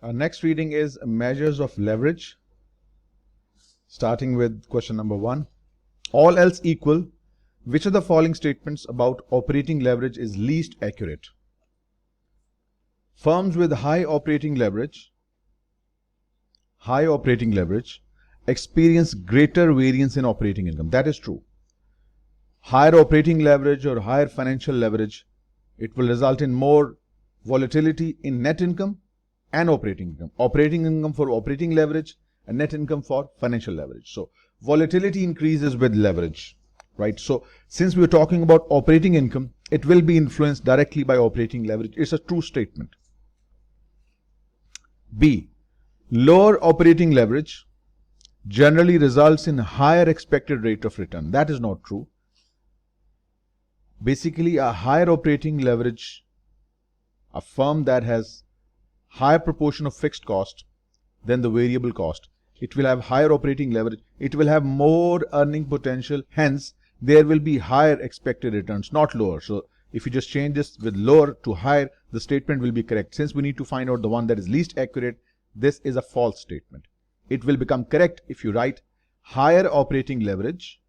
Our next reading is measures of leverage, starting with question number 1. All else equal, which of the following statements about operating leverage is least accurate? Firms with high operating leverage experience greater variance in operating income. That is true. Higher operating leverage or higher financial leverage, it will result in more volatility in net income and operating income. Operating income for operating leverage and net income for financial leverage. So volatility increases with leverage, right? So since we are talking about operating income, it will be influenced directly by operating leverage. It's a true statement. B, lower operating leverage generally results in higher expected rate of return. That is not true. Basically, a higher operating leverage, a firm that has higher proportion of fixed cost than the variable cost, it will have higher operating leverage, it will have more earning potential, hence there will be higher expected returns, not lower. So if you just change this with lower to higher, the statement will be correct. Since we need to find out the one that is least accurate, this is a false statement. It will become correct if you write higher operating leverage,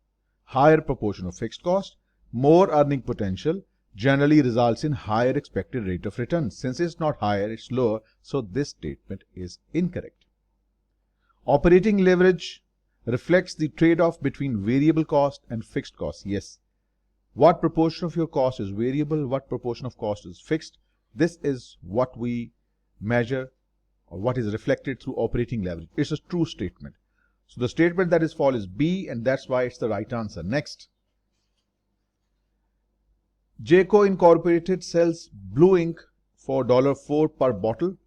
higher proportion of fixed cost, more earning potential generally results in higher expected rate of return. Since it's not higher, it's lower, so this statement is incorrect. Operating leverage reflects the trade-off between variable cost and fixed cost. Yes. What proportion of your cost is variable? What proportion of cost is fixed? This is what we measure, or what is reflected through operating leverage. It's a true statement. So the statement that is false is B, and that's why it's the right answer. Next. Jayco Incorporated sells blue ink for $4 per bottle.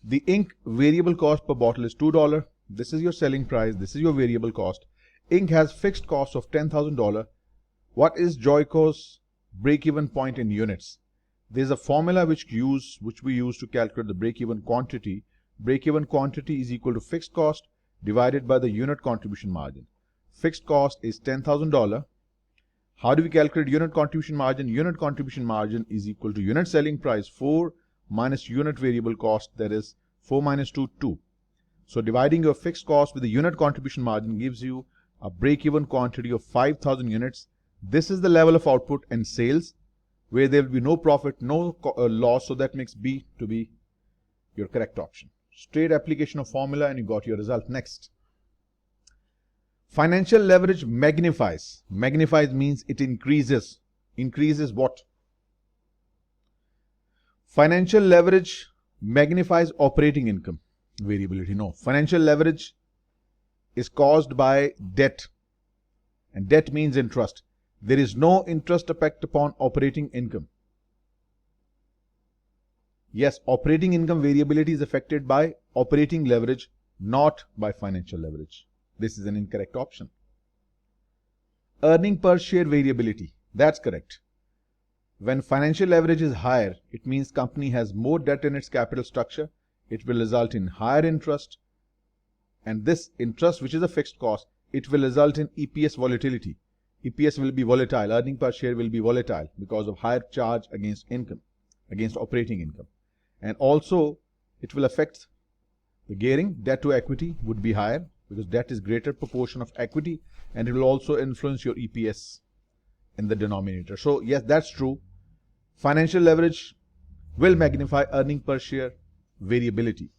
The ink variable cost per bottle is $2. This is your selling price. This is your variable cost. Ink has fixed cost of $10,000. What is Jayco's break-even point in units? There's a formula which we use to calculate the break-even quantity. Break-even quantity is equal to fixed cost divided by the unit contribution margin. Fixed cost is $10,000. How do we calculate unit contribution margin? Unit contribution margin is equal to unit selling price 4 minus unit variable cost, that is 4 minus 2, 2. So dividing your fixed cost with the unit contribution margin gives you a break-even quantity of 5,000 units. This is the level of output and sales where there will be no profit, no loss. So that makes B to be your correct option. Straight application of formula and you got your result. Next. Financial leverage magnifies. Magnifies means it increases. Increases what? Financial leverage magnifies operating income variability. No. Financial leverage is caused by debt. And debt means interest. There is no interest effect upon operating income. Yes, operating income variability is affected by operating leverage, not by financial leverage. This is an incorrect option. Earning per share variability. That's correct. When financial leverage is higher, it means company has more debt in its capital structure. It will result in higher interest. And this interest, which is a fixed cost, it will result in EPS volatility. EPS will be volatile. Earning per share will be volatile because of higher charge against income, against operating income. And also, it will affect the gearing. Debt to equity would be higher, because debt is greater proportion of equity, and it will also influence your EPS in the denominator. So yes, that's true. Financial leverage will magnify earning per share variability.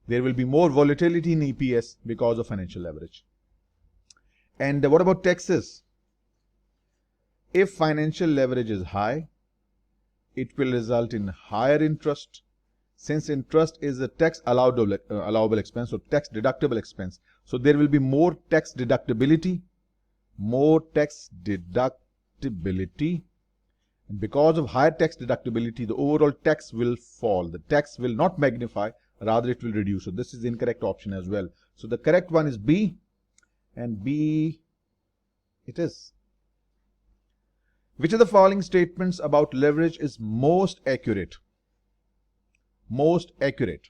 There will be more volatility in EPS because of financial leverage. And what about taxes? If financial leverage is high, it will result in higher interest. Since interest is a tax allowable expense, or tax deductible expense, so there will be more tax deductibility. More tax deductibility. And because of higher tax deductibility, the overall tax will fall. The tax will not magnify, rather it will reduce. So this is the incorrect option as well. So the correct one is B, and B it is. Which of the following statements about leverage is most accurate? Most accurate.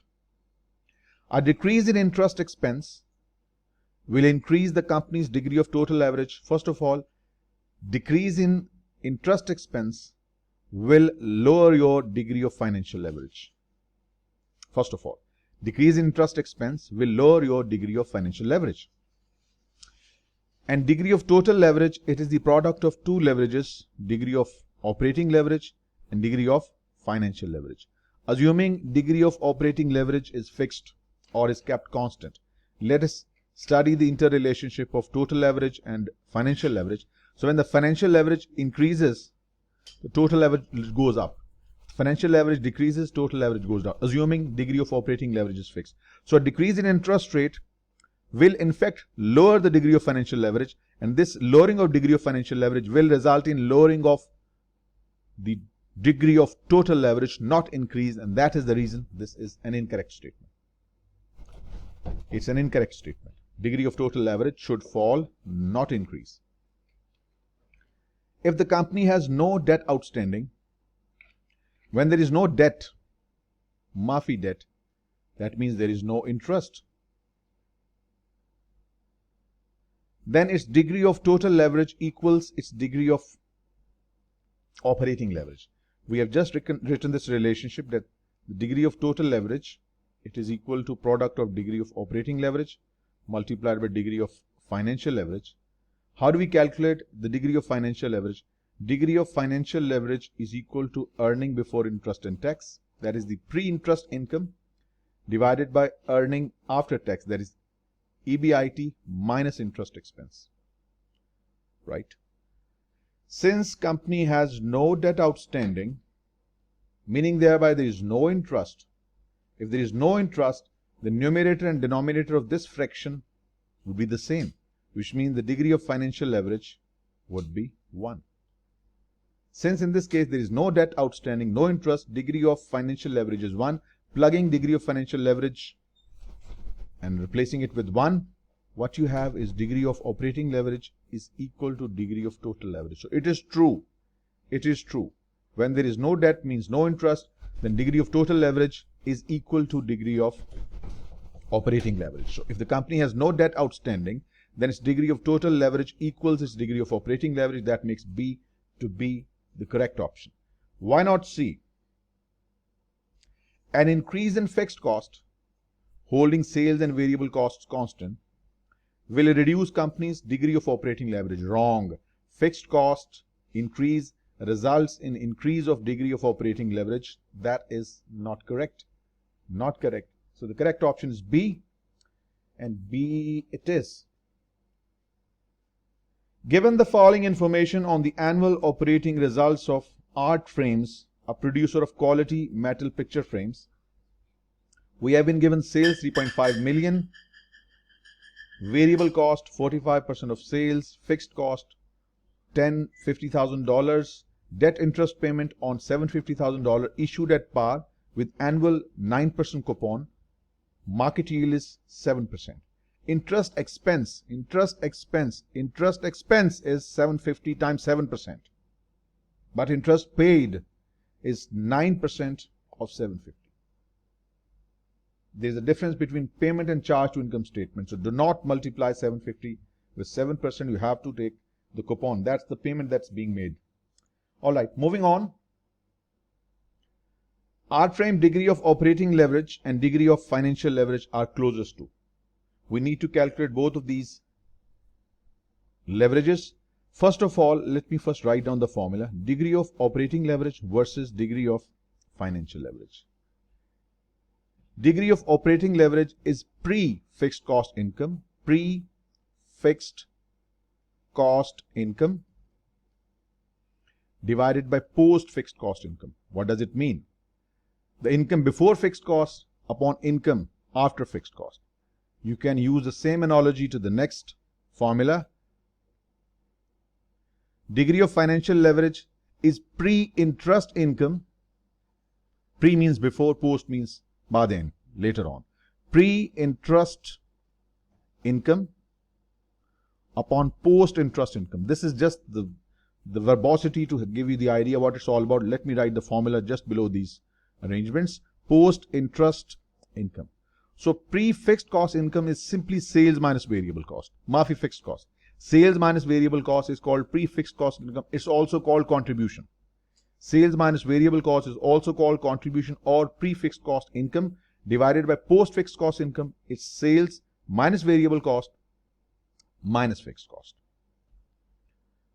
A decrease in interest expense will increase the company's degree of total leverage. First of all, decrease in interest expense will lower your degree of financial leverage. First of all. Decrease in interest expense will lower your degree of financial leverage. And degree of total leverage, it is the product of two leverages, degree of operating leverage and degree of financial leverage. Assuming degree of operating leverage is fixed or is kept constant, let us study the interrelationship of total leverage and financial leverage. So when the financial leverage increases, the total leverage goes up. Financial leverage decreases, total leverage goes down, assuming degree of operating leverage is fixed. So a decrease in interest rate will in fact lower the degree of financial leverage, and this lowering of degree of financial leverage will result in lowering of the degree of total leverage, not increase, and that is the reason this is an incorrect statement. It's an incorrect statement. Degree of total leverage should fall, not increase. If the company has no debt outstanding, when there is no debt, maafi debt, that means there is no interest, then its degree of total leverage equals its degree of operating leverage. We have just written this relationship that the degree of total leverage, it is equal to product of degree of operating leverage multiplied by degree of financial leverage. How do we calculate the degree of financial leverage? Degree of financial leverage is equal to earning before interest and tax, that is the pre-interest income, divided by earning after tax, that is EBIT minus interest expense, right? Since company has no debt outstanding, meaning thereby there is no interest, if there is no interest, the numerator and denominator of this fraction would be the same, which means the degree of financial leverage would be 1. Since in this case there is no debt outstanding, no interest, degree of financial leverage is 1. Plugging degree of financial leverage and replacing it with 1, what you have is degree of operating leverage is equal to degree of total leverage. So it is true. It is true. When there is no debt, means no interest, then degree of total leverage is equal to degree of operating leverage. So if the company has no debt outstanding, then its degree of total leverage equals its degree of operating leverage. That makes B to be the correct option. Why not C? An increase in fixed cost, holding sales and variable costs constant, will reduce company's degree of operating leverage. Wrong. Fixed cost increase results in increase of degree of operating leverage. That is not correct. Not correct. So the correct option is B, and B it is. Given the following information on the annual operating results of Art Frames, a producer of quality metal picture frames, we have been given sales 3.5 million, variable cost 45% of sales, fixed cost $50,000, debt interest payment on $750,000 issued at par with annual 9% coupon, market yield is 7%. Interest expense is 750 times 7%, but interest paid is 9% of 750. There is a difference between payment and charge to income statement. So do not multiply 750 with 7%. You have to take the coupon. That's the payment that's being made. All right, moving on. Art Frame degree of operating leverage and degree of financial leverage are closest to. We need to calculate both of these leverages. First of all, let me first write down the formula. Degree of operating leverage versus degree of financial leverage. Degree of operating leverage is pre-fixed cost income. Pre-fixed cost income divided by post-fixed cost income. What does it mean? The income before fixed cost upon income after fixed cost. You can use the same analogy to the next formula. Degree of financial leverage is pre-interest income. Pre means before, post means baden, later on. Pre-interest income upon post-interest income. This is just the verbosity to give you the idea what it's all about. Let me write the formula just below these arrangements. Post-interest income. So pre-fixed cost income is simply sales minus variable cost. Maafi fixed cost. Sales minus variable cost is called pre-fixed cost income. It's also called contribution. Sales minus variable cost is also called contribution or pre-fixed cost income. divided by post fixed cost income. It's sales minus variable cost minus fixed cost.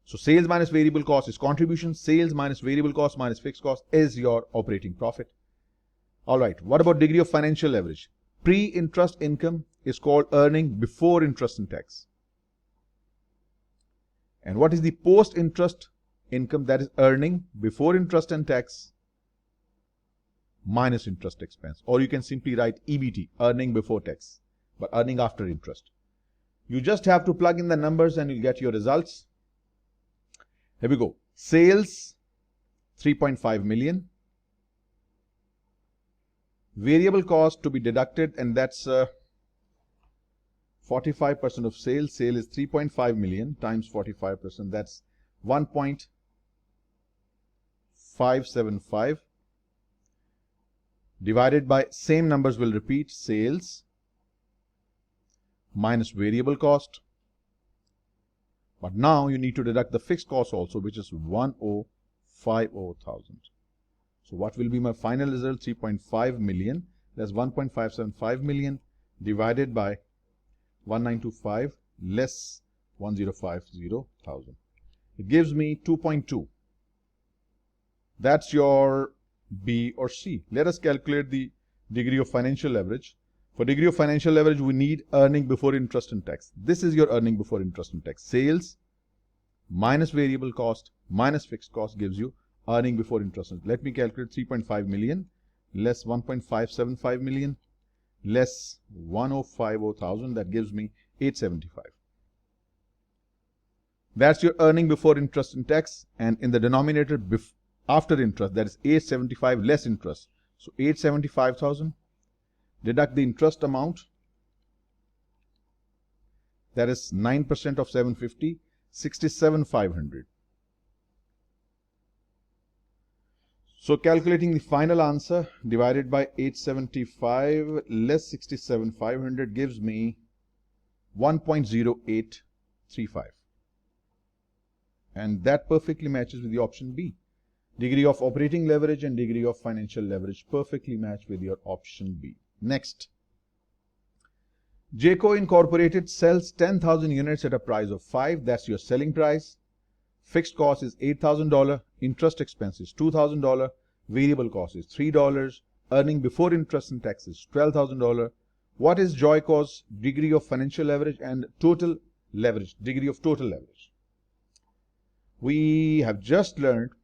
So sales minus variable cost is contribution. Sales minus variable cost minus fixed cost is your operating profit. All right. What about degree of financial leverage? Pre-interest income is called earning before interest and tax. And what is the post-interest income? That is earning before interest and tax minus interest expense. Or you can simply write EBT, earning before tax, but earning after interest. You just have to plug in the numbers and you'll get your results. Here we go. Sales 3.5 million. Variable cost to be deducted, and that's 45% of sales. Sale is 3.5 million times 45%. That's 1.575 divided by, same numbers will repeat, sales minus variable cost. But now you need to deduct the fixed cost also, which is 1,050,000. So what will be my final result? 3.5 million. That's 1.575 million divided by 1925 less 1,050,000. It gives me 2.2. That's your B or C. Let us calculate the degree of financial leverage. For degree of financial leverage, we need earning before interest and tax. This is your earning before interest and tax. Sales minus variable cost minus fixed cost gives you earning before interest. Let me calculate 3.5 million less 1.575 million less 1,050,000. That gives me 875. That's your earning before interest and tax. And in the denominator, after interest, that is 875 less interest. So 875,000. Deduct the interest amount. That is 9% of 750, 67,500. So calculating the final answer divided by 875 less 67,500 gives me 1.0835. And that perfectly matches with the option B. Degree of operating leverage and degree of financial leverage perfectly match with your option B. Next. Jayco Incorporated sells 10,000 units at a price of 5. That's your selling price. Fixed cost is $8,000. Interest expense is $2,000. Variable cost is $3. Earning before interest and taxes $12,000. What is Jayco's degree of financial leverage and total leverage? Degree of total leverage. We have just learned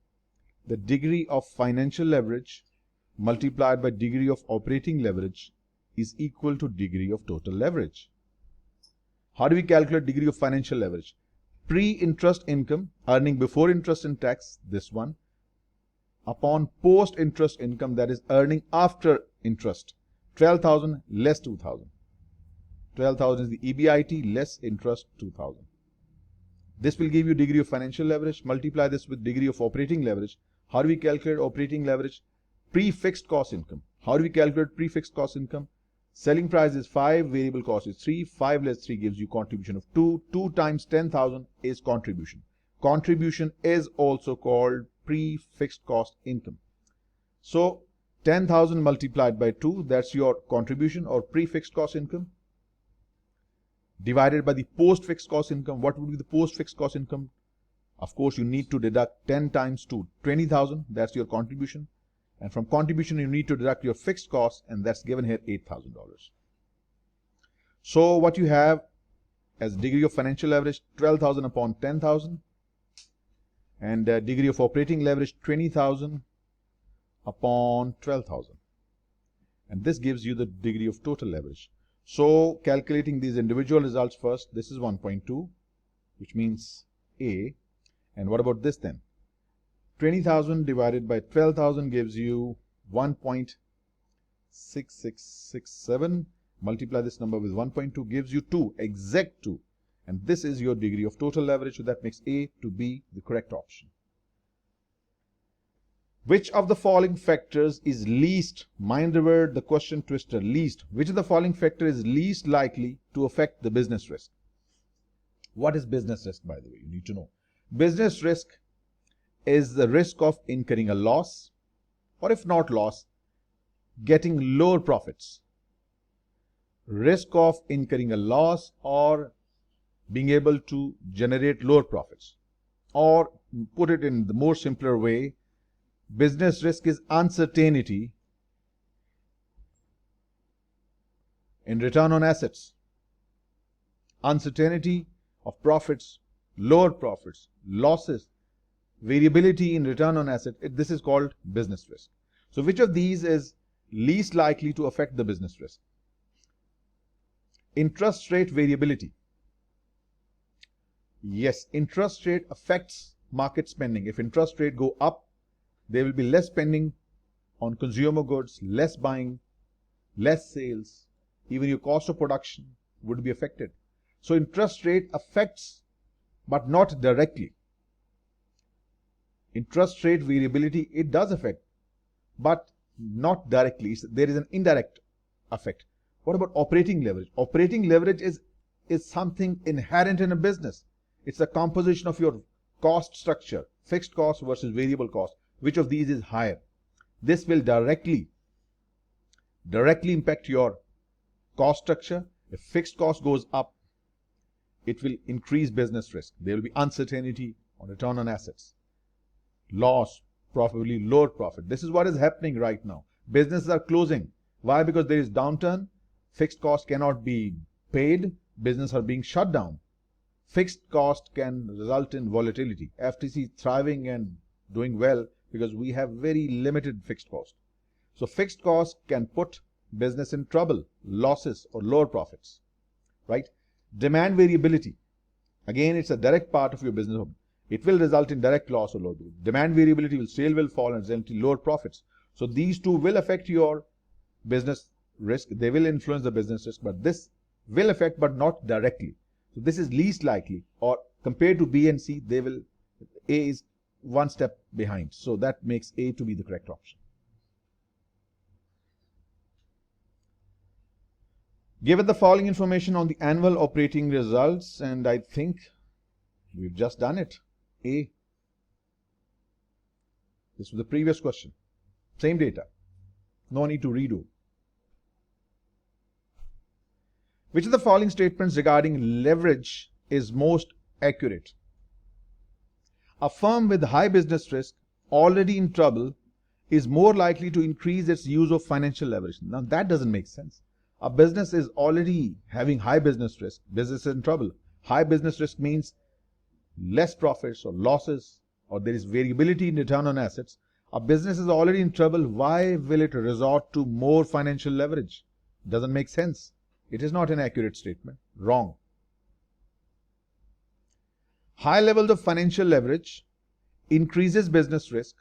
the degree of financial leverage multiplied by degree of operating leverage is equal to degree of total leverage. How do we calculate degree of financial leverage? Pre-interest income, earning before interest and tax, this one, upon post-interest income, that is earning after interest, 12,000 less 2,000. 12,000 is the EBIT less interest 2,000. This will give you degree of financial leverage. Multiply this with degree of operating leverage. How do we calculate operating leverage? Pre-fixed cost income. How do we calculate pre-fixed cost income? Selling price is 5, variable cost is 3. 5 less 3 gives you contribution of 2. 2 times 10,000 is contribution. Contribution is also called pre-fixed cost income. So 10,000 multiplied by 2, that's your contribution or pre-fixed cost income, divided by the post-fixed cost income. What would be the post-fixed cost income? Of course, you need to deduct 10 times 2, 20,000. That's your contribution. And from contribution, you need to deduct your fixed cost, and that's given here $8,000. So what you have as degree of financial leverage, 12,000 upon 10,000. And degree of operating leverage, 20,000 upon 12,000. And this gives you the degree of total leverage. So calculating these individual results first, this is 1.2, which means A. And what about this then? 20,000 divided by 12,000 gives you 1.6667. Multiply this number with 1.2 gives you 2, exact 2. And this is your degree of total leverage. So that makes A to B the correct option. Which of the following factors is least, mind the word, the question twister, least. Which of the following factor is least likely to affect the business risk? What is business risk, by the way? You need to know. Business risk is the risk of incurring a loss, or if not loss, getting lower profits, risk of incurring a loss or being able to generate lower profits. Or put it in the more simpler way, business risk is uncertainty in return on assets. Uncertainty of profits, lower profits, losses, variability in return on asset. This is called business risk. So which of these is least likely to affect the business risk? Interest rate variability. Yes, interest rate affects market spending. If interest rate go up, there will be less spending on consumer goods, less buying, less sales. Even your cost of production would be affected. So interest rate affects, but not directly. Interest rate variability, it does affect, but not directly. There is an indirect effect. What about operating leverage? Operating leverage is something inherent in a business. It's a composition of your cost structure, fixed cost versus variable cost. Which of these is higher? This will directly impact your cost structure. If fixed cost goes up, it will increase business risk. There will be uncertainty on return on assets, loss, probably lower profit. This is what is happening right now. Businesses are closing. Why? Because there is downturn. Fixed cost cannot be paid. Businesses are being shut down. Fixed cost can result in volatility. FTC thriving and doing well because we have very limited fixed cost. So fixed cost can put business in trouble, losses or lower profits, right? Demand variability. Again, it's a direct part of your business. It will result in direct loss or lower. Demand variability will, sale will fall and result in lower profits. So these two will affect your business risk. They will influence the business risk, but this will affect, but not directly. So this is least likely, or compared to B and C, A is one step behind. So that makes A to be the correct option. Given the following information on the annual operating results, and I think we've just done it. A. This was the previous question. Same data. No need to redo. Which of the following statements regarding leverage is most accurate? A firm with high business risk, already in trouble, is more likely to increase its use of financial leverage. Now that doesn't make sense. A business is already having high business risk. Business is in trouble. High business risk means less profits or losses, or there is variability in return on assets. A business is already in trouble. Why will it resort to more financial leverage? Doesn't make sense. It is not an accurate statement. Wrong. High levels of financial leverage increases business risk.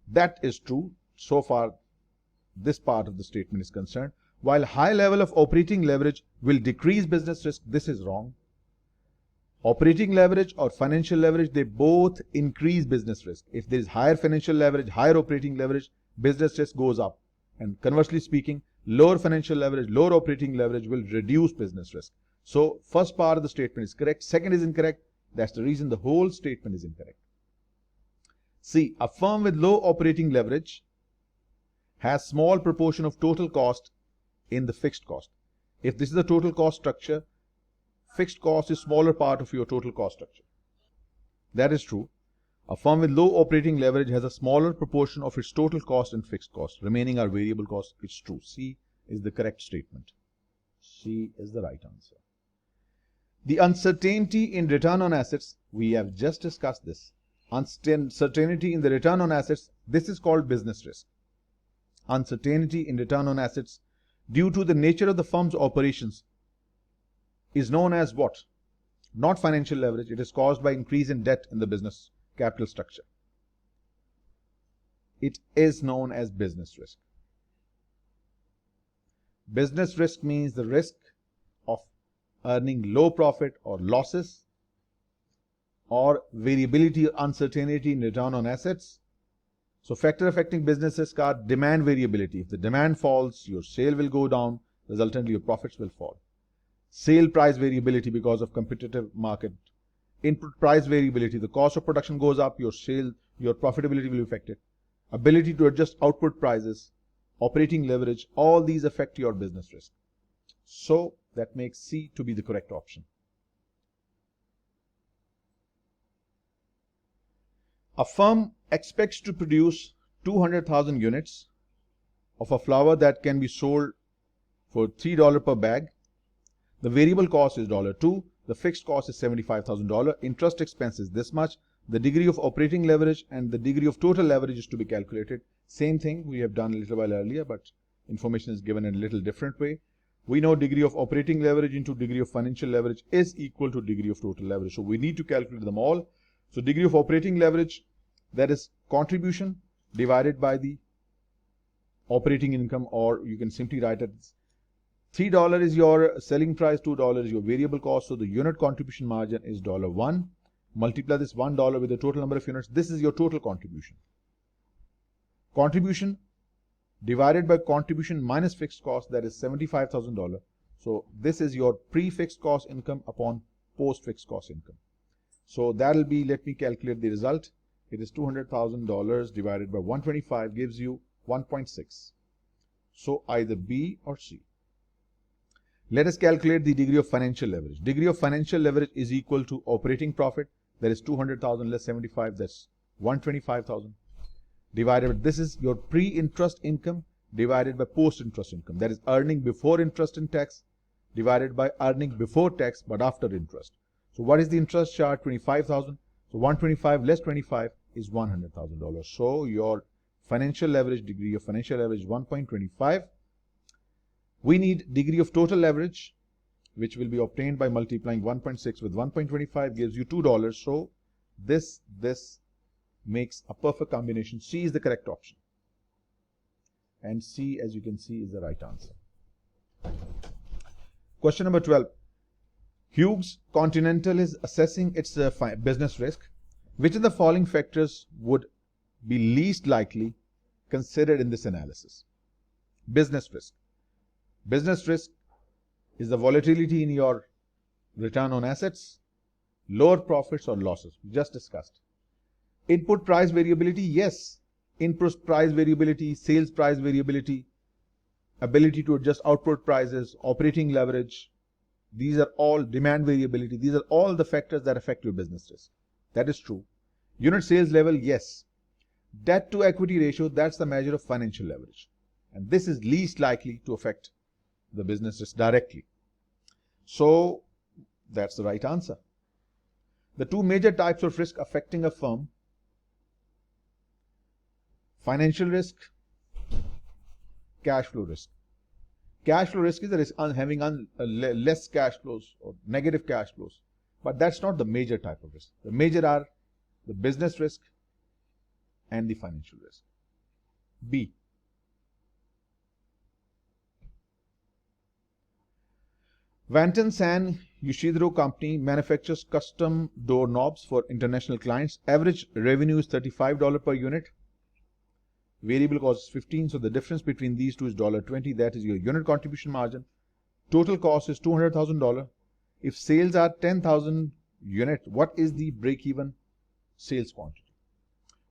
That is true. So far, this part of the statement is concerned. While high level of operating leverage will decrease business risk, this is wrong. Operating leverage or financial leverage, they both increase business risk. If there is higher financial leverage, higher operating leverage, business risk goes up. And conversely speaking, lower financial leverage, lower operating leverage will reduce business risk. So first part of the statement is correct. Second is incorrect. That's the reason the whole statement is incorrect. C. A firm with low operating leverage has small proportion of total cost in the fixed cost. If this is the total cost structure, fixed cost is smaller part of your total cost structure. That is true. A firm with low operating leverage has a smaller proportion of its total cost in fixed cost. Remaining are variable costs. It's true. C is the correct statement. C is the right answer. The uncertainty in return on assets, we have just discussed this. Uncertainty in the return on assets, this is called business risk. Uncertainty in return on assets due to the nature of the firm's operations is known as what? Not financial leverage. It is caused by increase in debt in the business capital structure. It is known as business risk. Business risk means the risk of earning low profit or losses, or variability or uncertainty in return on assets. So factor affecting business risk are demand variability. If the demand falls, your sale will go down, resultantly your profits will fall. Sale price variability because of competitive market. Input price variability, the cost of production goes up, your profitability will be affected. Ability to adjust output prices operating leverage, all these affect your business risk. So that makes C to be the correct option. A firm expects to produce 200,000 units of a flour that can be sold for $3 per bag. The variable cost is $2. The fixed cost is $75,000. Interest expense is this much. The degree of operating leverage and the degree of total leverage is to be calculated. Same thing we have done a little while earlier, but information is given in a little different way. We know degree of operating leverage into degree of financial leverage is equal to degree of total leverage. So we need to calculate them all. So degree of operating leverage, that is contribution divided by the operating income, or you can simply write it $3 is your selling price, $2 is your variable cost. So the unit contribution margin is $1. Multiply this $1 with the total number of units. This is your total contribution. Contribution divided by contribution minus fixed cost, that is $75,000. So this is your pre-fixed cost income upon post-fixed cost income. So that will be, let me calculate the result. It is $200,000 divided by 125 gives you 1.6. So either B or C. Let us calculate the degree of financial leverage. Degree of financial leverage is equal to operating profit, that is 200,000 less 75, that's 125,000. Divided by, this is your pre-interest income divided by post-interest income. That is earning before interest and tax divided by earning before tax but after interest. So what is the interest charge? 25,000. So 125 less 25 is $100,000. So your financial leverage, degree of financial leverage is 1.25. We need degree of total leverage, which will be obtained by multiplying 1.6 with 1.25 gives you $2. So this makes a perfect combination. C is the correct option. And C, as you can see, is the right answer. Question number 12. Hughes Continental is assessing its business risk. Which of the following factors would be least likely considered in this analysis? Business risk. Business risk is the volatility in your return on assets, lower profits or losses. We just discussed. Input price variability, yes. Input price variability, sales price variability, ability to adjust output prices, operating leverage. These are all demand variability. These are all the factors that affect your business risk. That is true. Unit sales level, yes. Debt to equity ratio, that's the measure of financial leverage. And this is least likely to affect the business risk directly. So that's the right answer. The two major types of risk affecting a firm: financial risk, cash flow risk. Cash flow risk is the risk having less cash flows or negative cash flows. But that's not the major type of risk. The major are the business risk and the financial risk. B. Vanton San Yoshihiro Company manufactures custom door knobs for international clients. Average revenue is $35 per unit. Variable cost is 15, so the difference between these two is $20. That is your unit contribution margin. Total cost is $200,000. If sales are 10,000 units, what is the break-even sales quantity?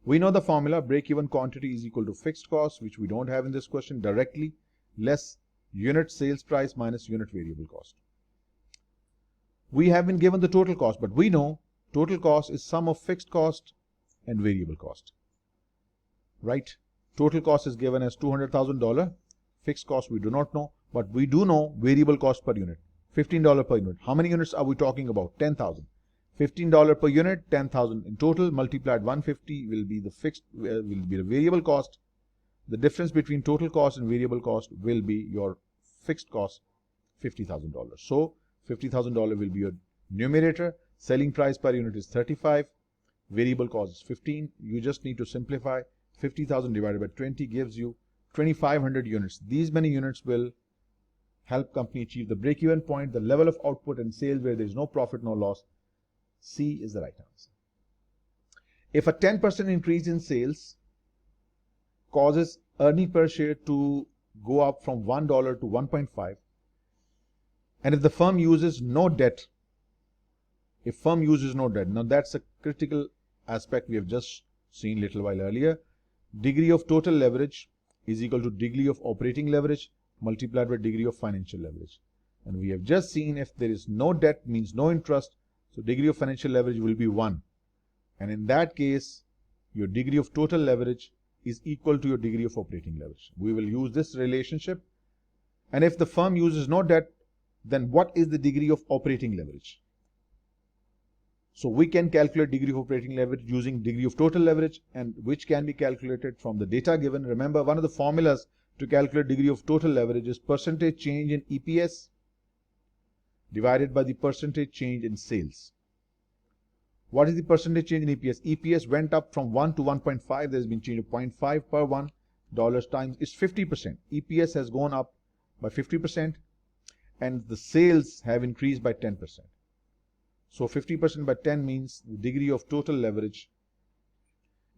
We know the formula. Break-even quantity is equal to fixed cost, which we don't have in this question directly, less unit sales price minus unit variable cost. We have been given the total cost, but we know total cost is sum of fixed cost and variable cost. Right? Total cost is given as $200,000. Fixed cost we do not know, but we do know variable cost per unit, $15 per unit. How many units are we talking about? 10,000. $15 per unit, 10,000 in total, multiplied 150 will be the fixed, will be the variable cost. The difference between total cost and variable cost will be your fixed cost, $50,000. So $50,000 will be your numerator. Selling price per unit is 35. Variable cost is 15. You just need to simplify. 50,000 divided by 20 gives you 2,500 units. These many units will help company achieve the break-even point, the level of output and sales where there is no profit, no loss. C is the right answer. If a 10% increase in sales causes earning per share to go up from $1 to 1.5, and if the firm uses no debt, now that's a critical aspect we have just seen a little while earlier. Degree of total leverage, is equal to degree of operating leverage multiplied by degree of financial leverage. And we have just seen if there is no debt means no interest, so degree of financial leverage will be 1. And in that case, your degree of total leverage is equal to your degree of operating leverage. We will use this relationship. And if the firm uses no debt, then what is the degree of operating leverage? So we can calculate degree of operating leverage using degree of total leverage, and which can be calculated from the data given. Remember, one of the formulas to calculate degree of total leverage is percentage change in EPS divided by the percentage change in sales. What is the percentage change in EPS? EPS went up from 1 to 1.5. There has been change of 0.5 per $1 times is 50%. EPS has gone up by 50% and the sales have increased by 10%. So 50% by 10 means the degree of total leverage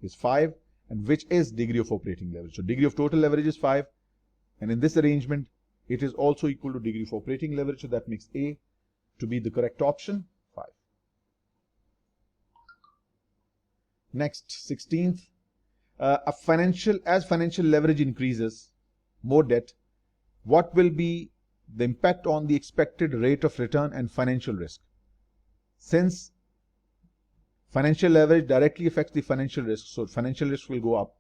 is 5, and which is degree of operating leverage. So degree of total leverage is 5, and in this arrangement it is also equal to degree of operating leverage. So that makes A to be the correct option, 5. Next, 16th, as financial leverage increases, more debt, what will be the impact on the expected rate of return and financial risk? Since financial leverage directly affects the financial risk, so financial risk will go up.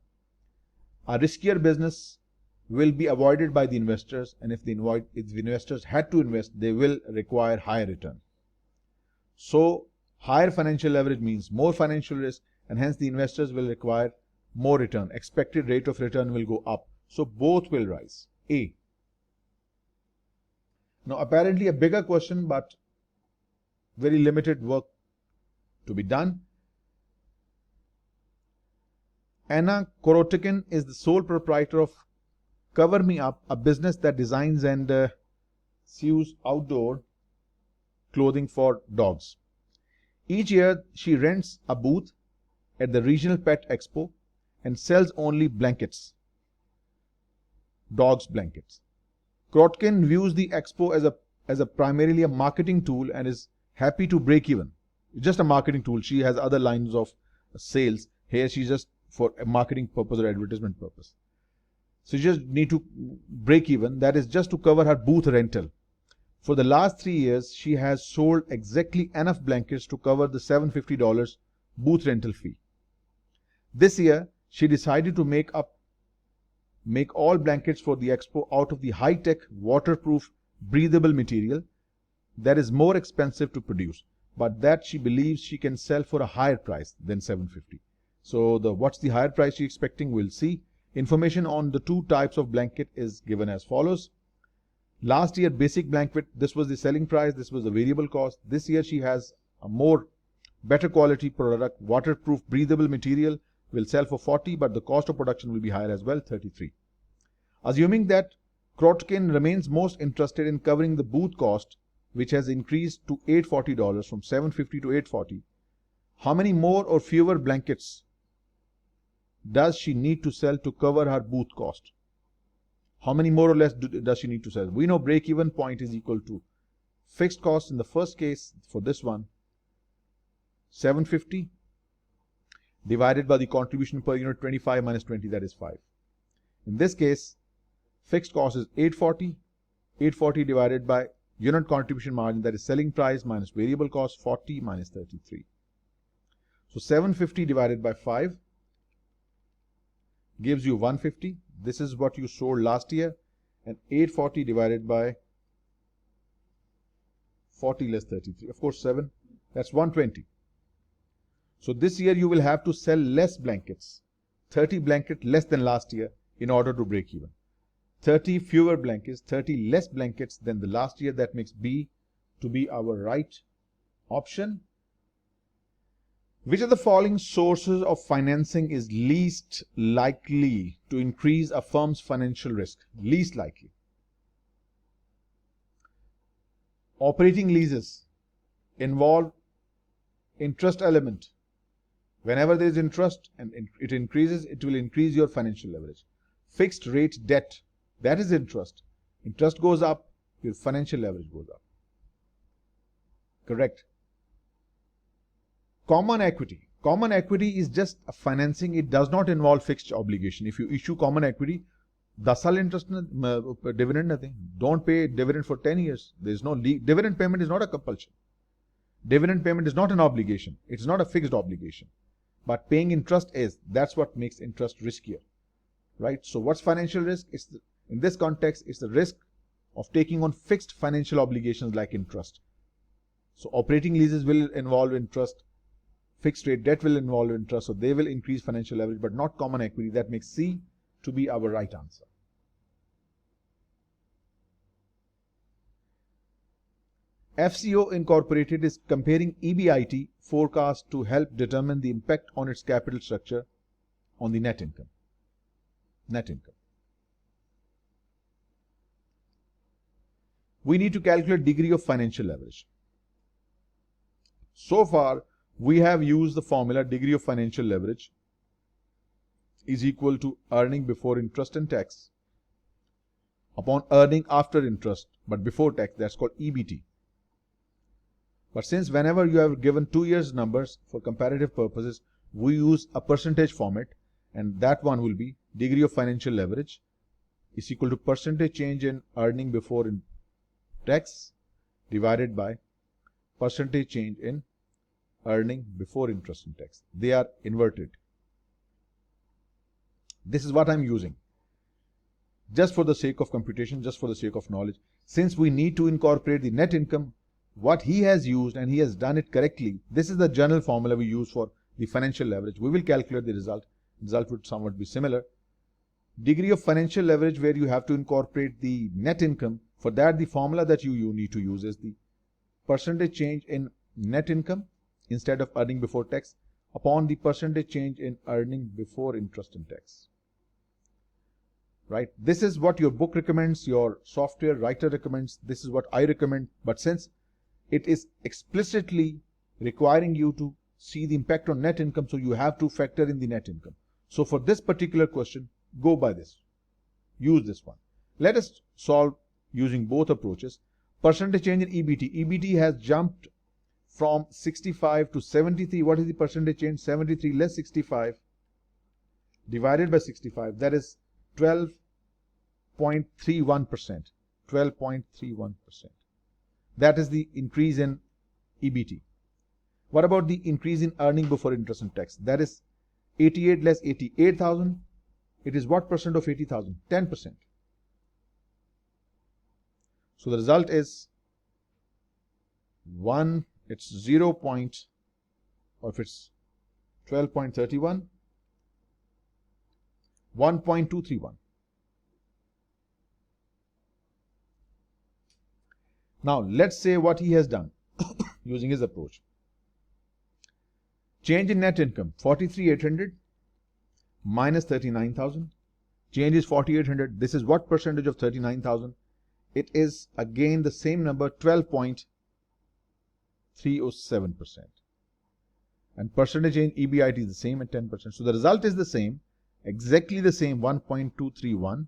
A riskier business will be avoided by the investors, and if the investors had to invest, they will require higher return. So higher financial leverage means more financial risk, and hence the investors will require more return. Expected rate of return will go up. So both will rise. A. Now apparently a bigger question, but very limited work to be done. Anna Korotikin is the sole proprietor of Cover Me Up, a business that designs and sews outdoor clothing for dogs. Each year she rents a booth at the Regional Pet Expo and sells only blankets, dogs blankets. Korotikin views the expo as a primarily a marketing tool and is happy to break even. It's just a marketing tool. She has other lines of sales. Here she's just for a marketing purpose or advertisement purpose. So you just need to break even. That is just to cover her booth rental. For the last 3 years, she has sold exactly enough blankets to cover the $750 booth rental fee. This year, she decided to make all blankets for the expo out of the high-tech, waterproof, breathable material that is more expensive to produce, but that she believes she can sell for a higher price than $750. So what's the higher price she's expecting? We'll see. Information on the two types of blanket is given as follows. Last year, basic blanket, this was the selling price, this was the variable cost. This year she has a better quality product, waterproof, breathable material, will sell for $40, but the cost of production will be higher as well, $33. Assuming that Korotikin remains most interested in covering the booth cost, which has increased to $840 from $750 to $840, how many more or fewer blankets does she need to sell to cover her booth cost? How many more or less does she need to sell? We know break-even point is equal to fixed cost in the first case for this one, $750 divided by the contribution per unit 25 minus 20, that is 5. In this case, fixed cost is $840, $840 divided by unit contribution margin, that is selling price minus variable cost, 40 minus 33. So $750 divided by 5 gives you $150. This is what you sold last year, and $840 divided by 40 less 33. Of course, 7, that's $120. So this year you will have to sell less blankets, 30 blankets less than last year in order to break even. 30 fewer blankets, 30 less blankets than the last year. That makes B to be our right option. Which of the following sources of financing is least likely to increase a firm's financial risk? Least likely. Operating leases involve interest element. Whenever there is interest and it increases, it will increase your financial leverage. Fixed rate debt, that is interest. Interest goes up, your financial leverage goes up. Correct. Common equity. Common equity is just a financing. It does not involve fixed obligation. If you issue common equity, 10 साल interest dividend न दें. Don't pay dividend for 10 years. There is no dividend payment is not a compulsion. Dividend payment is not an obligation. It's not a fixed obligation. But paying interest is. That's what makes interest riskier. Right? So what's financial risk? In this context, it's the risk of taking on fixed financial obligations like interest. So operating leases will involve interest. Fixed rate debt will involve interest. So they will increase financial leverage, but not common equity. That makes C to be our right answer. FCO Incorporated is comparing EBIT forecast to help determine the impact on its capital structure on the net income. We need to calculate degree of financial leverage. So far, we have used the formula degree of financial leverage is equal to earning before interest and tax upon earning after interest but before tax. That's called EBT. But since whenever you have given 2 years numbers for comparative purposes, we use a percentage format, and that one will be degree of financial leverage is equal to percentage change in earning before tax divided by percentage change in earning before interest and tax. They are inverted. This is what I'm using just for the sake of computation, just for the sake of knowledge. Since we need to incorporate the net income, what he has used, and he has done it correctly, this is the general formula we use for the financial leverage. We will calculate the result. The result would somewhat be similar. Degree of financial leverage, where you have to incorporate the net income. For that, the formula that you need to use is the percentage change in net income instead of earning before tax upon the percentage change in earning before interest and tax. Right? This is what your book recommends, your software writer recommends, this is what I recommend. But since it is explicitly requiring you to see the impact on net income, so you have to factor in the net income. So for this particular question, go by this. Use this one. Let us solve using both approaches. Percentage change in EBT. EBT has jumped from 65 to 73. What is the percentage change? 73 less 65 divided by 65. That is 12.31%. 12.31%. That is the increase in EBT. What about the increase in earning before interest and tax? That is 88 less 88,000. It is what percent of 80,000? 10%. So the result is it's 0. Or if it's 12.31, 1.231. Now let's say what he has done using his approach. Change in net income 43,800 minus 39,000. Change is 4,800. This is what percentage of 39,000? It is again the same number, 12.307%. And percentage in EBIT is the same at 10%. So the result is the same, exactly the same, 1.231.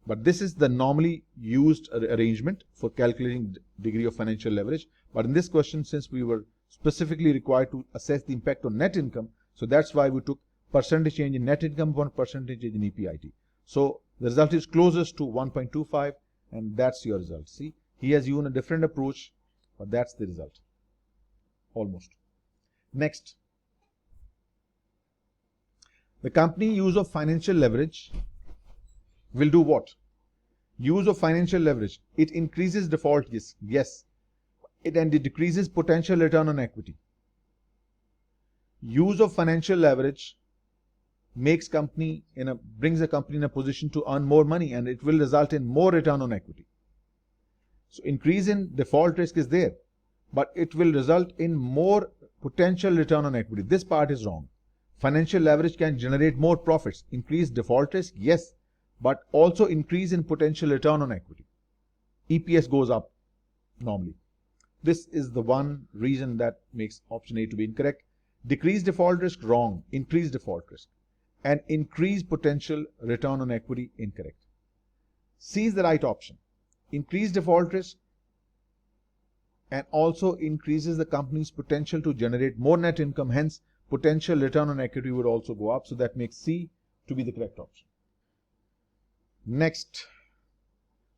But this is the normally used arrangement for calculating degree of financial leverage. But in this question, since we were specifically required to assess the impact on net income, so that's why we took percentage change in net income upon percentage change in EBIT. So the result is closest to 1.25, and that's your result. See, he has used a different approach, but that's the result. Almost. Next. The company use of financial leverage will do what? Use of financial leverage. It increases default risk. Yes. And it decreases potential return on equity. Use of financial leverage brings a company in a position to earn more money, and it will result in more return on equity. So increase in default risk is there, but it will result in more potential return on equity. This part is wrong. Financial leverage can generate more profits. Increase default risk, yes, but also increase in potential return on equity. EPS goes up normally. This is the one reason that makes option A to be incorrect. Decrease default risk, wrong. Increase default risk. And increase potential return on equity, incorrect. C is the right option. Increase default risk and also increases the company's potential to generate more net income. Hence, potential return on equity would also go up. So that makes C to be the correct option. Next,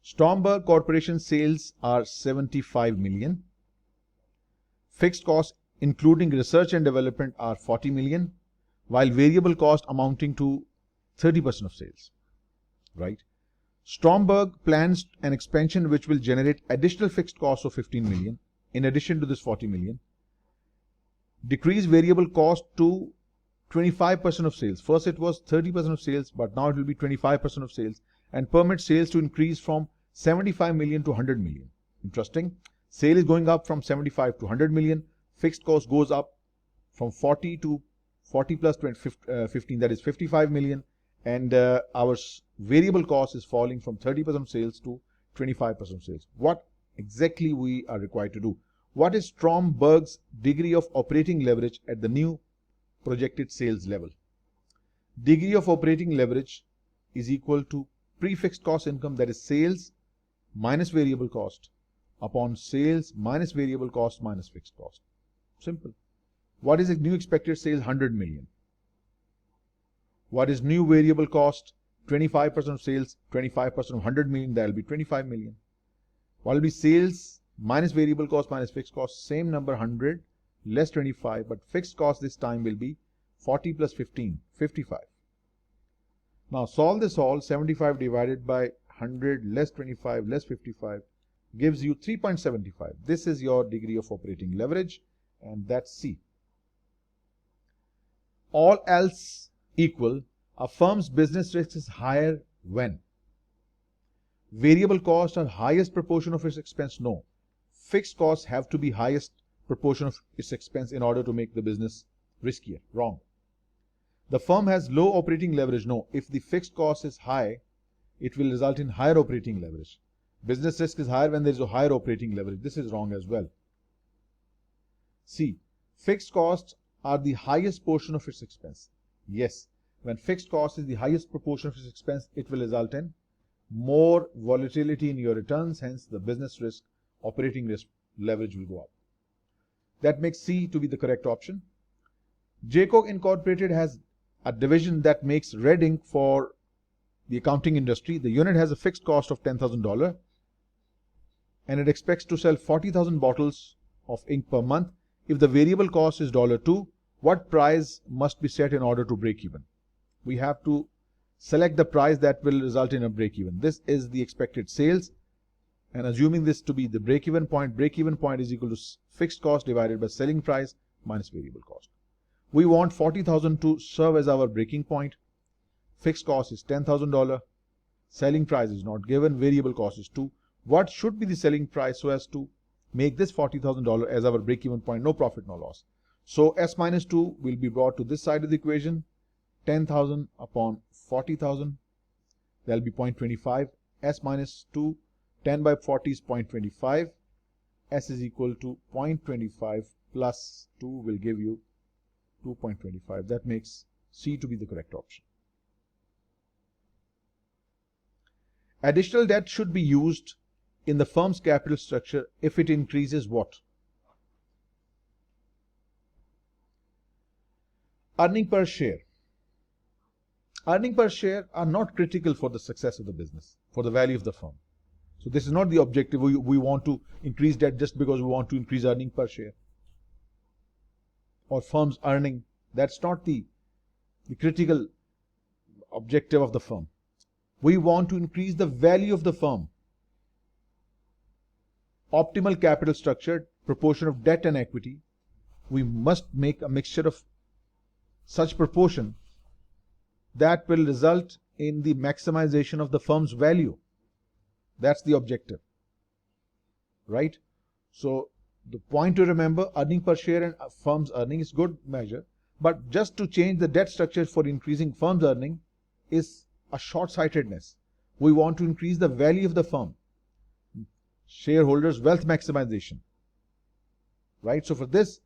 Stromberg Corporation sales are 75 million. Fixed costs including research and development are 40 million, while variable cost amounting to 30% of sales. Right? Stromberg plans an expansion which will generate additional fixed costs of 15 million in addition to this 40 million. Decrease variable cost to 25% of sales. First it was 30% of sales, but now it will be 25% of sales, and permit sales to increase from 75 million to 100 million. Interesting. Sale is going up from 75 to 100 million. Fixed cost goes up from 40 to 40 plus 15, that is 55 million. And our variable cost is falling from 30% of sales to 25% of sales. What exactly we are required to do? What is Stromberg's degree of operating leverage at the new projected sales level? Degree of operating leverage is equal to prefixed cost income, that is sales minus variable cost, upon sales minus variable cost minus fixed cost. Simple. What is the new expected sales? 100 million. What is new variable cost? 25% of sales, 25% of 100 million, that will be 25 million. What will be sales minus variable cost minus fixed cost? Same number, 100 less 25, but fixed cost this time will be 40 plus 15, 55. Now solve this all. 75 divided by 100 less 25 less 55 gives you 3.75. This is your degree of operating leverage, and that's C. All else equal, a firm's business risk is higher when variable costs are highest proportion of its expense. No. Fixed costs have to be highest proportion of its expense in order to make the business riskier. Wrong. The firm has low operating leverage. No. If the fixed cost is high, it will result in higher operating leverage. Business risk is higher when there is a higher operating leverage. This is wrong as well. C. Fixed costs are the highest portion of its expense. Yes. When fixed cost is the highest proportion of its expense, it will result in more volatility in your returns. Hence, the business risk, operating risk leverage will go up. That makes C to be the correct option. Jayco Incorporated has a division that makes red ink for the accounting industry. The unit has a fixed cost of $10,000 and it expects to sell 40,000 bottles of ink per month. If the variable cost is $2, what price must be set in order to break even? We have to select the price that will result in a break even. This is the expected sales, and assuming this to be the break even point is equal to fixed cost divided by selling price minus variable cost. We want 40,000 to serve as our breaking point. Fixed cost is $10,000. Selling price is not given. Variable cost is 2. What should be the selling price so as to make this $40,000 as our break-even point? No profit, no loss. So S minus 2 will be brought to this side of the equation. 10,000 upon 40,000. That will be 0.25. S minus 2, 10 by 40 is 0.25. S is equal to 0.25 plus 2 will give you 2.25. That makes C to be the correct option. Additional debt should be used in the firm's capital structure if it increases what? Earning per share. Earning per share are not critical for the success of the business, for the value of the firm. So this is not the objective. We want to increase debt just because we want to increase earning per share or firm's earning. That's not the critical objective of the firm. We want to increase the value of the firm. Optimal capital structure, proportion of debt and equity. We must make a mixture of such proportion that will result in the maximization of the firm's value. That's the objective, right? So the point to remember, earning per share and firm's earning is good measure, but just to change the debt structure for increasing firm's earning is a short-sightedness. We want to increase the value of the firm, shareholders' wealth maximization, right? So for this,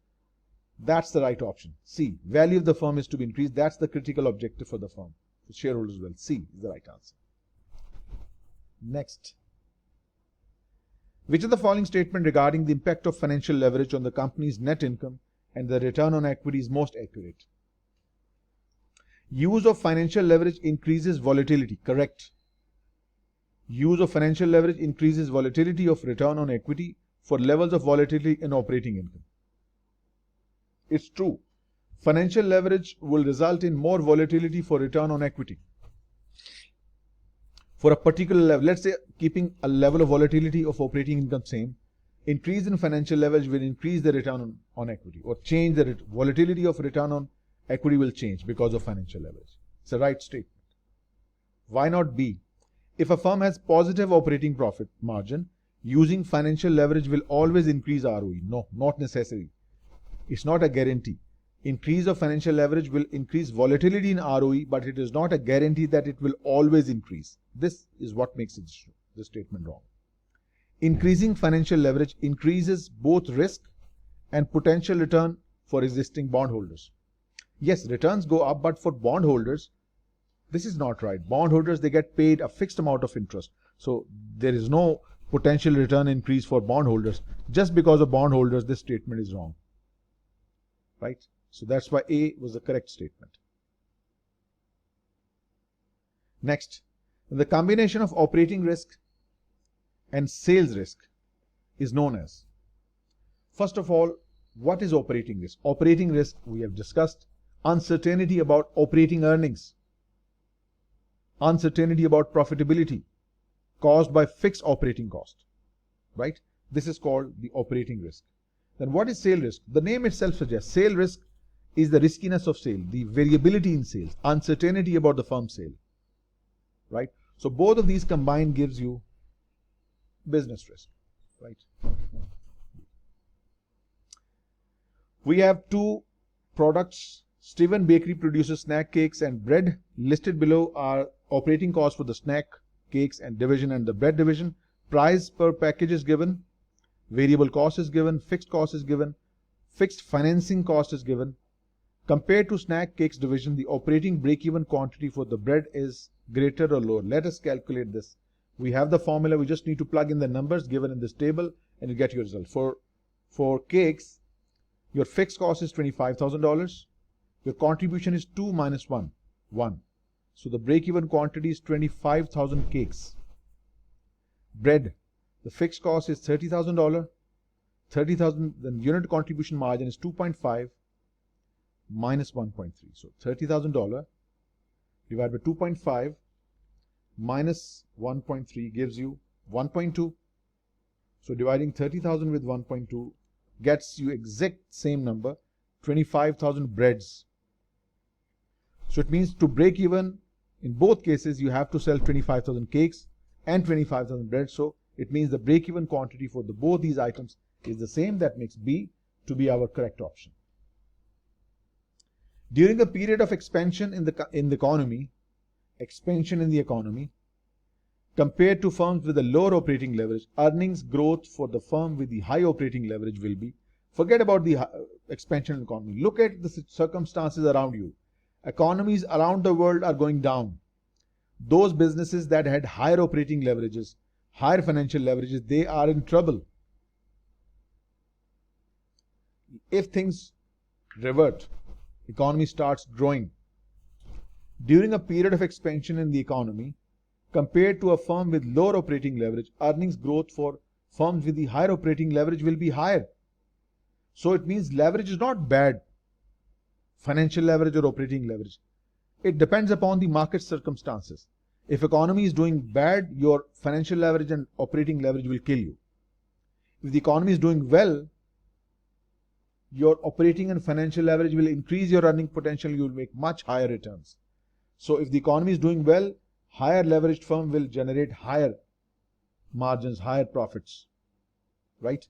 that's the right option. C, value of the firm is to be increased. That's the critical objective for the firm, for shareholders' wealth. C is the right answer. Next. Which of the following statement regarding the impact of financial leverage on the company's net income and the return on equity is most accurate? Use of financial leverage increases volatility. Correct. Use of financial leverage increases volatility of return on equity for levels of volatility in operating income. It's true. Financial leverage will result in more volatility for return on equity. For a particular level, let's say keeping a level of volatility of operating income same, increase in financial leverage will increase the return on equity, or change the volatility of return on equity will change because of financial leverage. It's a right statement. Why not B? If a firm has positive operating profit margin, using financial leverage will always increase ROE. No, not necessary. It's not a guarantee. Increase of financial leverage will increase volatility in ROE, but it is not a guarantee that it will always increase. This is what makes this statement wrong. Increasing financial leverage increases both risk and potential return for existing bondholders. Yes, returns go up, but for bondholders, this is not right. Bondholders, they get paid a fixed amount of interest. So there is no potential return increase for bondholders. Just because of bondholders, this statement is wrong. Right? So that's why A was the correct statement. Next, the combination of operating risk and sales risk is known as. First of all, what is operating risk? Operating risk, we have discussed, uncertainty about operating earnings, uncertainty about profitability caused by fixed operating cost, right? This is called the operating risk. Then what is sale risk? The name itself suggests sale risk is the riskiness of sale, the variability in sales, uncertainty about the firm's sale, right? So both of these combined gives you business risk, right? We have two products. Steven Bakery produces snack cakes and bread. Listed below are operating costs for the snack cakes and division and the bread division. Price per package is given. Variable cost is given. Fixed cost is given. Fixed financing cost is given. Compared to snack cakes division, the operating break-even quantity for the bread is greater or lower. Let us calculate this. We have the formula. We just need to plug in the numbers given in this table and you get your result. For cakes, your fixed cost is $25,000. Your contribution is 2 minus 1, 1. So the break-even quantity is 25,000 cakes. Bread, the fixed cost is $30,000. 30,000, the unit contribution margin is 2.5 minus 1.3. So $30,000 divided by 2.5 minus 1.3 gives you 1.2. So dividing 30,000 with 1.2 gets you exact same number, 25,000 breads. So it means to break even, in both cases, you have to sell 25,000 cakes and 25,000 breads. So it means the break-even quantity for both these items is the same. That makes B to be our correct option. During the period of expansion in the economy, compared to firms with a lower operating leverage, earnings growth for the firm with the high operating leverage will be. Forget about the expansion in the economy. Look at the circumstances around you. Economies around the world are going down. Those businesses that had higher operating leverages, higher financial leverages, they are in trouble. If things revert, economy starts growing. During a period of expansion in the economy, compared to a firm with lower operating leverage, earnings growth for firms with the higher operating leverage will be higher. So it means leverage is not bad, financial leverage or operating leverage. It depends upon the market circumstances. If economy is doing bad, your financial leverage and operating leverage will kill you. If the economy is doing well, your operating and financial leverage will increase your earning potential. You will make much higher returns. So if the economy is doing well, higher leveraged firm will generate higher margins, higher profits, right?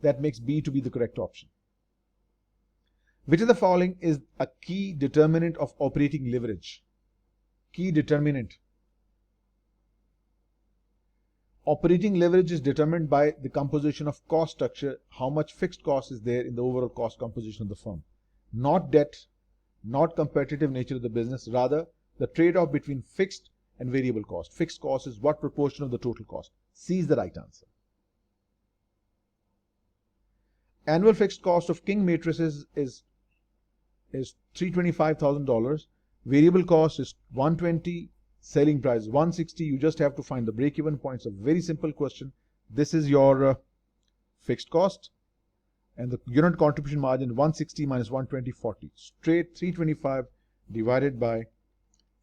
That makes B to be the correct option. Which of the following is a key determinant of operating leverage? Key determinant. Operating leverage is determined by the composition of cost structure, how much fixed cost is there in the overall cost composition of the firm. Not debt, not competitive nature of the business, rather the trade-off between fixed and variable cost. Fixed cost is what proportion of the total cost. C is the right answer. Annual fixed cost of King matrices is $325,000. Variable cost is $120,000. selling price 160. You just have to find the break-even point. It's a very simple question. This is your fixed cost, and the unit contribution margin 160 minus 120, 40. Straight 325 divided by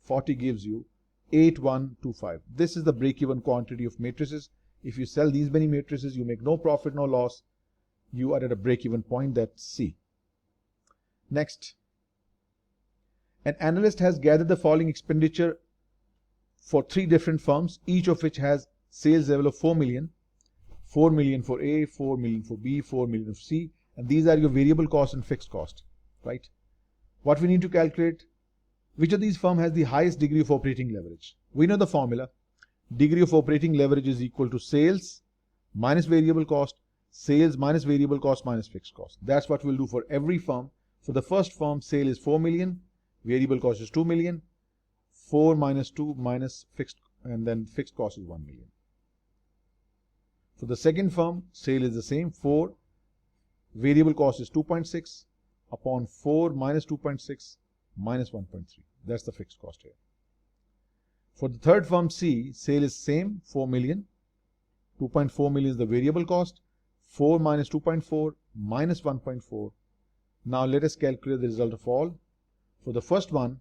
40 gives you 8125. This is the break-even quantity of matrices. If you sell these many matrices, you make no profit, no loss. You are at a break-even point. That's C. Next, an analyst has gathered the following expenditure for 3 different firms, each of which has sales level of 4 million. 4 million for A, 4 million for B, 4 million for C, and these are your variable cost and fixed cost, right? What we need to calculate, which of these firms has the highest degree of operating leverage? We know the formula. Degree of operating leverage is equal to sales minus variable cost, sales minus variable cost minus fixed cost. That's what we'll do for every firm. For the first firm, sale is 4 million, variable cost is 2 million, 4 minus 2 minus fixed, and then fixed cost is 1 million. For the second firm, sale is the same, 4, variable cost is 2.6 upon 4 minus 2.6 minus 1.3. That's the fixed cost here. For the third firm, C, sale is same, 4 million, 2.4 million is the variable cost, 4 minus 2.4 minus 1.4. Now let us calculate the result of all. For the first one,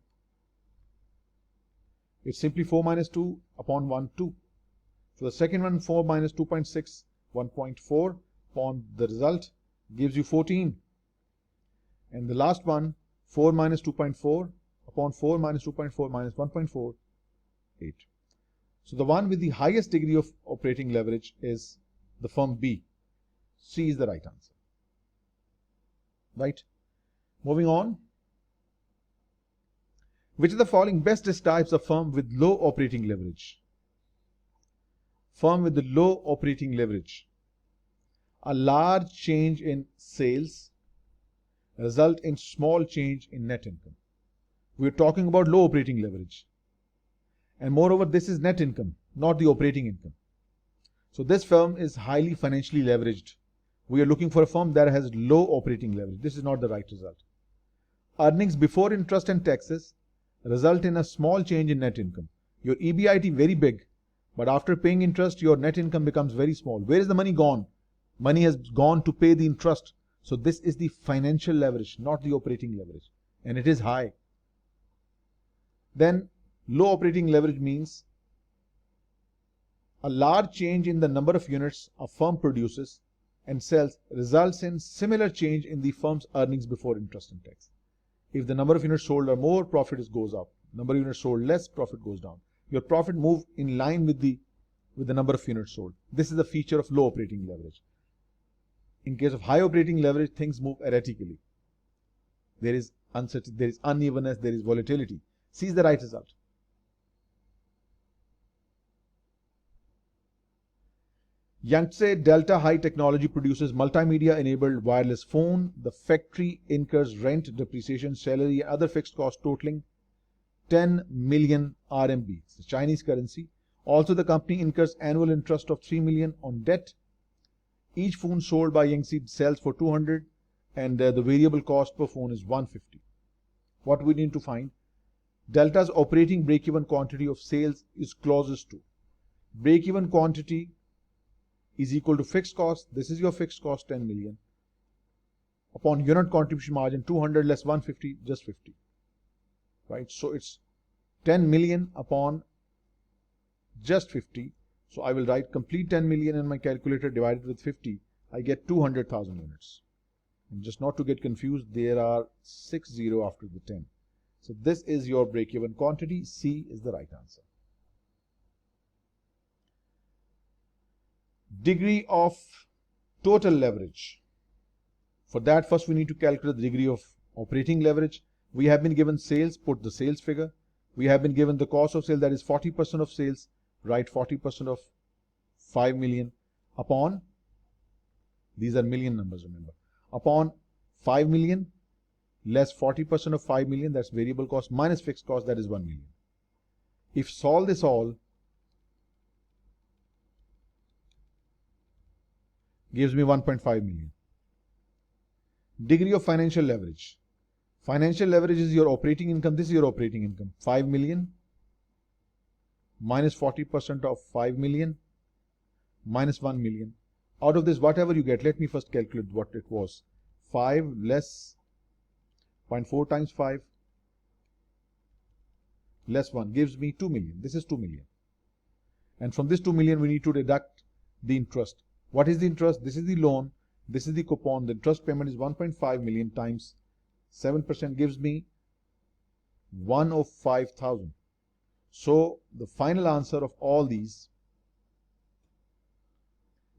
it's simply 4 minus 2 upon 1, 2. For the second one, 4 minus 2.6, 1.4 upon the result gives you 14. And the last one, 4 minus 2.4 upon 4 minus 2.4 minus 1.4, 8. So the one with the highest degree of operating leverage is the firm B. C is the right answer. Right? Moving on. Which of the following best describes a firm with low operating leverage? Firm with the low operating leverage. A large change in sales result in small change in net income. We're talking about low operating leverage. And moreover, this is net income, not the operating income. So this firm is highly financially leveraged. We are looking for a firm that has low operating leverage. This is not the right result. Earnings before interest and taxes result in a small change in net income. Your EBIT very big, but after paying interest, your net income becomes very small. Where is the money gone? Money has gone to pay the interest. So this is the financial leverage, not the operating leverage. And it is high. Then low operating leverage means a large change in the number of units a firm produces and sells results in similar change in the firm's earnings before interest and tax. If the number of units sold are more, profit goes up. Number of units sold less, profit goes down. Your profit moves in line with the number of units sold. This is the feature of low operating leverage. In case of high operating leverage, things move erratically. There is uncertainty, there is unevenness, there is volatility. C is the right result. Yangtze Delta High Technology produces multimedia-enabled wireless phone. The factory incurs rent, depreciation, salary, and other fixed costs totaling 10 million RMB. It's the Chinese currency. Also, the company incurs annual interest of 3 million on debt. Each phone sold by Yangtze sells for 200, and the variable cost per phone is 150. What we need to find? Delta's operating break-even quantity of sales is closest to. Break-even quantity is equal to fixed cost. This is your fixed cost, 10 million. Upon unit contribution margin, 200 less 150, just 50. Right? So it's 10 million upon just 50. So I will write complete 10 million in my calculator divided with 50. I get 200,000 units. And just not to get confused, there are 6 zeros after the 10. So this is your break-even quantity. C is the right answer. Degree of total leverage. For that, first we need to calculate the degree of operating leverage. We have been given sales, put the sales figure. We have been given the cost of sale, that is 40% of sales, write 40% of 5 million upon, these are million numbers, remember, upon 5 million less 40% of 5 million, that's variable cost, minus fixed cost, that is 1 million. If solve this all, gives me 1.5 million. Degree of financial leverage. Financial leverage is your operating income. This is your operating income. 5 million minus 40% of 5 million minus 1 million. Out of this, whatever you get, let me first calculate what it was. 5 less 0.4 times 5 less 1 gives me 2 million. This is 2 million. And from this 2 million, we need to deduct the interest. What is the interest? This is the loan. This is the coupon. The interest payment is 1.5 million times 7% gives me 105,000. So the final answer of all these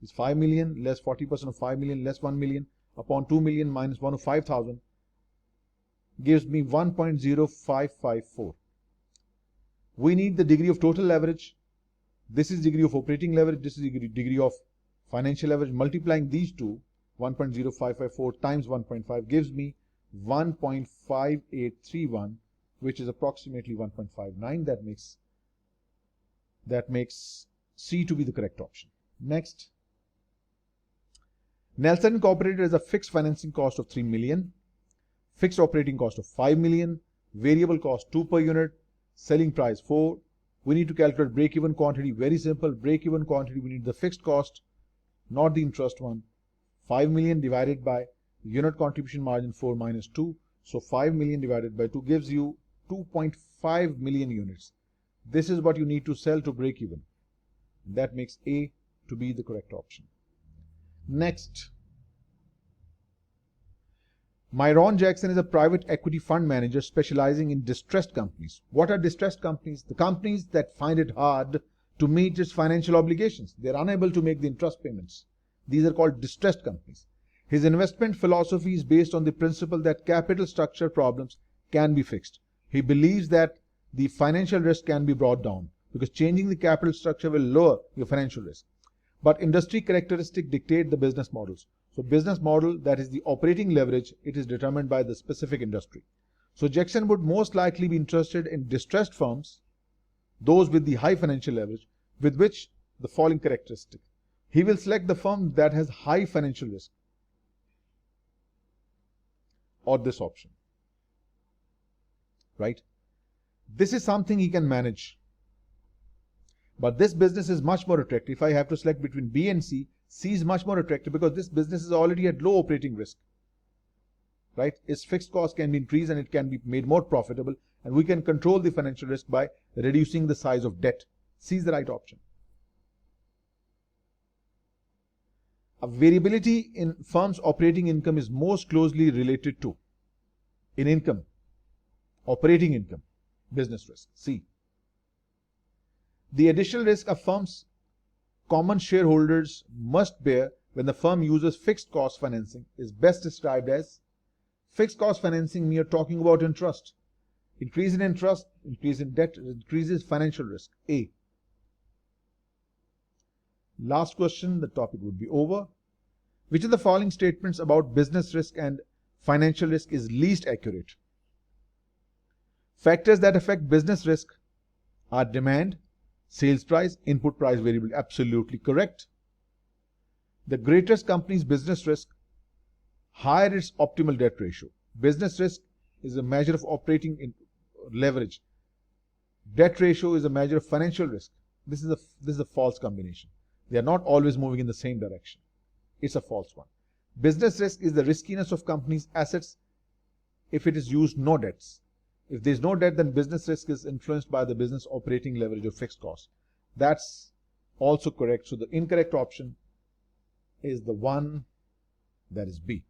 is 5 million less 40% of 5 million less 1 million upon 2 million minus 105,000 gives me 1.0554. We need the degree of total leverage. This is degree of operating leverage. This is degree of financial leverage. Multiplying these two, 1.0554 times 1.5 gives me 1.5831, which is approximately 1.59. That makes C to be the correct option. Next, Nelson Incorporated has a fixed financing cost of 3 million, fixed operating cost of 5 million, variable cost 2 per unit, selling price 4. We need to calculate break-even quantity. Very simple. Break-even quantity, we need the fixed cost, not the interest one. 5 million divided by unit contribution margin 4 minus 2. So 5 million divided by 2 gives you 2.5 million units. This is what you need to sell to break even. That makes A to be the correct option. Next, Myron Jackson is a private equity fund manager specializing in distressed companies. What are distressed companies? The companies that find it hard to meet its financial obligations. They are unable to make the interest payments. These are called distressed companies. His investment philosophy is based on the principle that capital structure problems can be fixed. He believes that the financial risk can be brought down because changing the capital structure will lower your financial risk. But industry characteristics dictate the business models. So business model, that is the operating leverage, it is determined by the specific industry. So Jackson would most likely be interested in distressed firms, those with the high financial leverage, with which the following characteristic. He will select the firm that has high financial risk, or this option, right? This is something he can manage. But this business is much more attractive. If I have to select between B and C, C is much more attractive because this business is already at low operating risk, right? Its fixed cost can be increased and it can be made more profitable, and we can control the financial risk by reducing the size of debt. C is the right option. A variability in firm's operating income is most closely related to, in income, operating income, business risk, C. The additional risk a firm's common shareholders must bear when the firm uses fixed cost financing is best described as fixed cost financing. We are talking about interest. Increase in interest, increase in debt, increases financial risk. A. Last question, the topic would be over. Which of the following statements about business risk and financial risk is least accurate? Factors that affect business risk are demand, sales price, input price variable. Absolutely correct. The greatest company's business risk, higher its optimal debt ratio. Business risk is a measure of operating leverage. Debt ratio is a measure of financial risk. This is a false combination. They are not always moving in the same direction. It's a false one. Business risk is the riskiness of company's assets if it is used no debts. If there is no debt, then business risk is influenced by the business operating leverage of fixed costs. That's also correct. So the incorrect option is the one that is B.